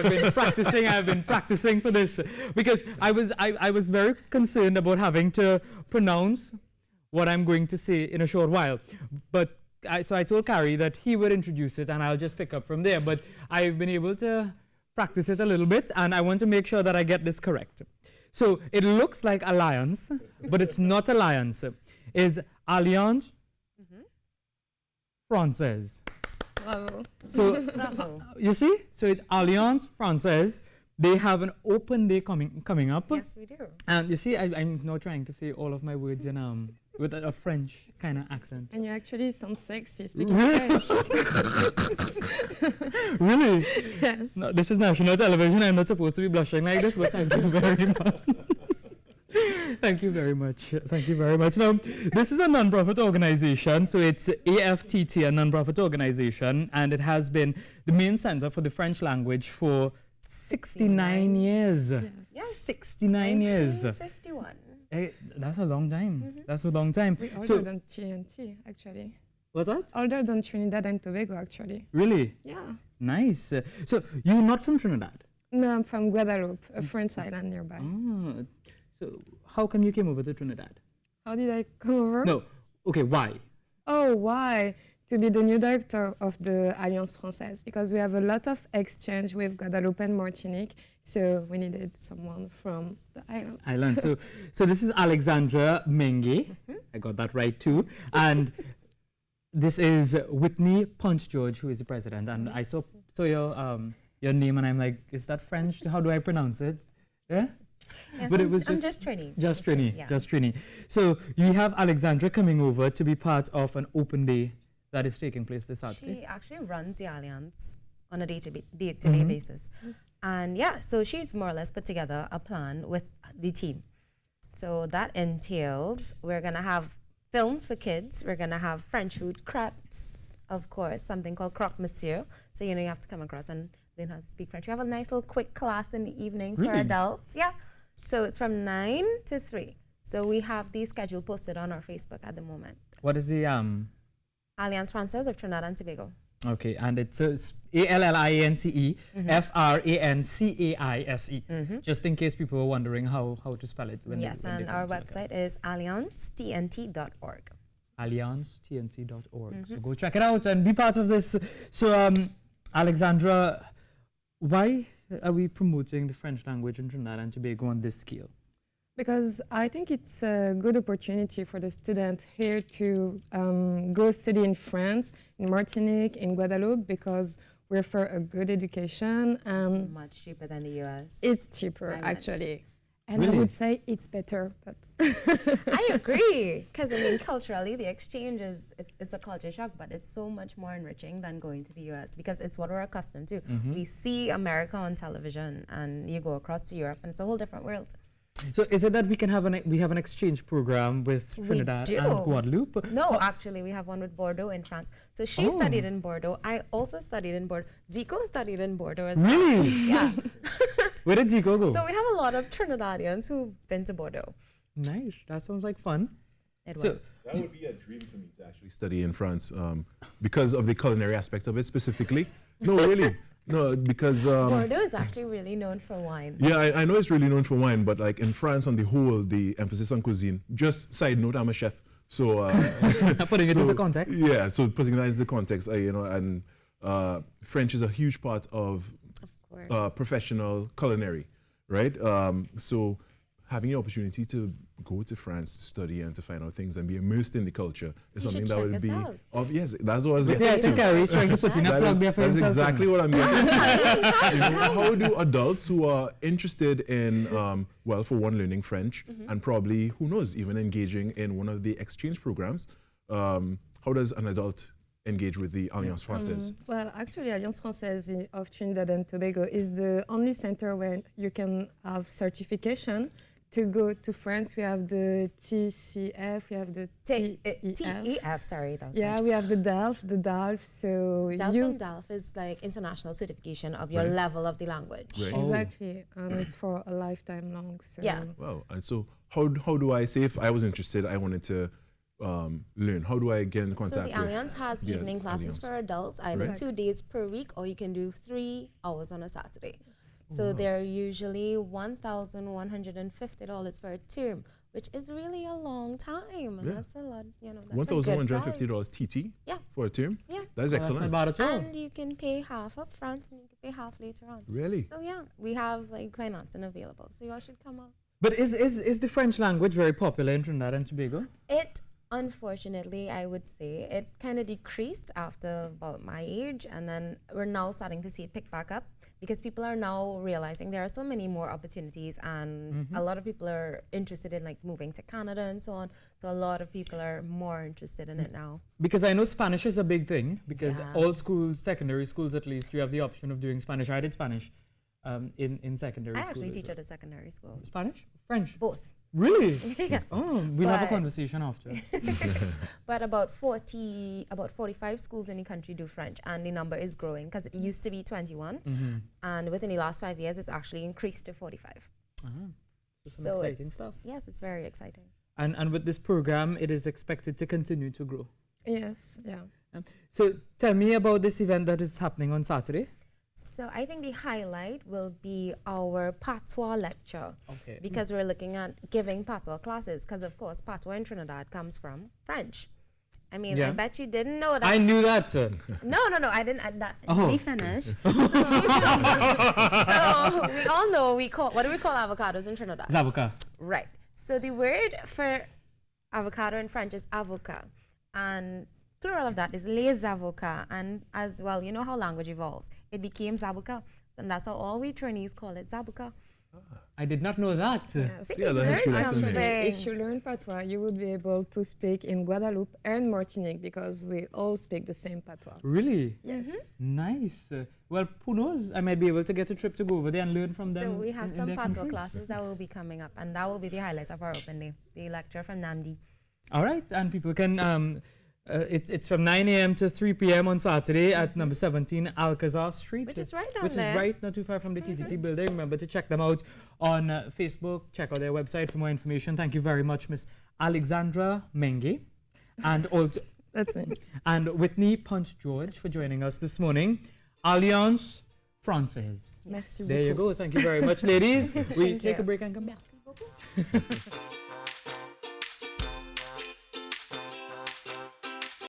I've been practicing for this because I was very concerned about having to pronounce what I'm going to say in a short while. But so I told Carrie that he would introduce it and I'll just pick up from there. But I've been able to practice it a little bit and I want to make sure that I get this correct. So it looks like alliance, but it's not alliance. It's Alliance Francaise. Bravo. So you see, so it's Alliance Francaise. They have an open day coming up. Yes, we do. And you see, I'm now trying to say all of my words in with a French kind of accent. And you actually sound sexy speaking French. Really? Yes. No, this is national television. I'm not supposed to be blushing like this, but thank you very much. Thank you very much. Thank you very much. Now, this is a non-profit organization, so it's AFTT, a non-profit organization, and it has been the main center for the French language for 69 years. Yes. 69 years. 1951. Hey, that's a long time. That's a long time. We're older So, than TNT, actually. what's that? Older than Trinidad and Tobago, actually. Really? Yeah. Nice. So, you're not from Trinidad? No, I'm from Guadeloupe, a French island nearby. Ah, so, how come you came over to Trinidad? How did I come over? No. Okay, why? Oh, why? To be the new director of the Alliance Francaise, because we have a lot of exchange with Guadeloupe and Martinique, so we needed someone from the island. So this is Alexandra Menge. I got that right too. And this is Whitney Punch George, who is the president. And I saw your name, and I'm like, is that French? How do I pronounce it? Yeah. Yes, But it was I'm just Trini. Just Trini. Yeah. Just Trini. So you have Alexandra coming over to be part of an open day that is taking place this Saturday. She actually runs the Alliance on a day-to-day basis. Yes. And yeah, so she's more or less put together a plan with the team. So that entails, we're going to have films for kids. We're going to have French food, crepes, of course, something called croque monsieur. So, you have to come across and learn how to speak French. We have a nice little quick class in the evening for Really? adults. Yeah. So it's from 9 to 3. So we have the schedule posted on our Facebook at the moment. What is the Alliance Francaise of Trinidad and Tobago. Okay, and it's ALLIANCE FRANCAISE. Just in case people were wondering how to spell it. Yes, and our website is alliancetnt.org. alliancetnt.org. So go check it out and be part of this. So, Alexandra, why are we promoting the French language in Trinidad and Tobago on this scale? Because I think it's a good opportunity for the student here to go study in France, in Martinique, in Guadeloupe, because we offer a good education. It's much cheaper than the US. It's cheaper, I went. actually. And Really? I would say it's better, but I agree, because culturally the exchange it's a culture shock, but it's so much more enriching than going to the US because it's what we're accustomed to. We see America on television, and you go across to Europe, and it's a whole different world. So is it that we have an exchange program with Trinidad do. and Guadeloupe? No, actually, we have one with Bordeaux in France. So she studied in Bordeaux. I also studied in Bordeaux. Zico studied in Bordeaux as well. Really? Yeah. Where did Zico go? So we have a lot of Trinidadians who've been to Bordeaux. Nice. That sounds like fun. It So- was. That would be a dream for me to actually study in France because of the culinary aspect of it specifically. No, really. No, because... Bordeaux is actually really known for wine. yeah, I know it's really known for wine, but like in France on the whole, the emphasis on cuisine. Just side note, I'm a chef. So... Putting it so, into context. Yeah, so putting that into context, and French is a huge part of course. professional culinary, right? So having the opportunity to go to France to study and to find out things and be immersed in the culture is You something should that would check be... us out. Yes, that's what I was Yeah, getting I think to. Carrie's trying to put in a That plug is, there for that is himself. exactly what I'm getting to. You know, how do adults who are interested in, well, for one, learning French, and probably, who knows, even engaging in one of the exchange programs, how does an adult engage with the Alliance Francaise? well, actually, Alliance Francaise of Trinidad and Tobago is the only center where you can have certification. To go to France, we have the TCF, we have the TEF. TEF, sorry, that was Yeah, French. we have the DALF. So DELF you and DALF is like international certification of your Right. level of the language. Right. Oh. exactly, it's for a lifetime long. So Yeah. Wow. And so how do I say if I was interested, I wanted to learn? How do I get in So contact the with Alliance has the evening classes Alliance? for adults, either Right. 2 days per week, or you can do 3 hours on a Saturday. So Wow. they're usually $1,150 for a term, which is really a long time. And Yeah. that's a lot, you know. That's a good $1,150 TT Yeah. for a term? Yeah. That is Oh, that's not excellent. bad at all. And you can pay half up front and you can pay half later on. Really? So yeah, we have like financing available. So y'all should come out. But is the French language very popular in Trinidad and Tobago? It, unfortunately, I would say, it kind of decreased after about my age, and then we're now starting to see it pick back up because people are now realizing there are so many more opportunities, and a lot of people are interested in like moving to Canada and so on. So a lot of people are more interested in it now. Because I know Spanish is a big thing, because Yeah. all schools, secondary schools at least, you have the option of doing Spanish. I did Spanish in secondary I school. actually as teach well. at a secondary school. Spanish? French? Both. Really? Yeah. Oh, we'll have a But- conversation after. But about 45 schools in the country do French, and the number is growing because it used to be 21, and within the last 5 years, it's actually increased to 45. So some So exciting it's, stuff. yes, it's very exciting. And with this program, it is expected to continue to grow. Yes, yeah. So tell me about this event that is happening on Saturday. So I think the highlight will be our patois lecture, Okay. because we're looking at giving patois classes, because of course patois in Trinidad comes from French. I mean, I Yeah. bet you didn't know that. I knew that. No, I didn't. Oh. Let me finish. So we all know what do we call avocados in Trinidad? Zabuka. Right. So the word for avocado in French is avocat, and plural of that is les avocats. And as well, you know how language evolves. It became zabuka, and that's how all we Trinidadians call it, zabuka. I did not know that. Yes. See, Yeah, you the learned history lesson something. here. If you learn patois, you would be able to speak in Guadeloupe and Martinique because we all speak the same patois. Really? Yes. Nice. Well, who knows? I might be able to get a trip to go over there and learn from them. So we have in some their patois country. classes that will be coming up, and that will be the highlights of our open day. The lecture from Namdi. All right, and people can. It's from 9 a.m. to 3 p.m. on Saturday at number 17 Alcazar Street. Which is right down Which there. is right, not too far from the TTT building. Remember to check them out on Facebook. Check out their website for more information. Thank you very much, Miss Alexandra Menge, and also That's it. and Whitney Punch George for joining us this morning. Alliance Francaise. Merci There you beaucoup. go. Thank you very much, ladies. We Thank take you. a break and come back. Merci beaucoup.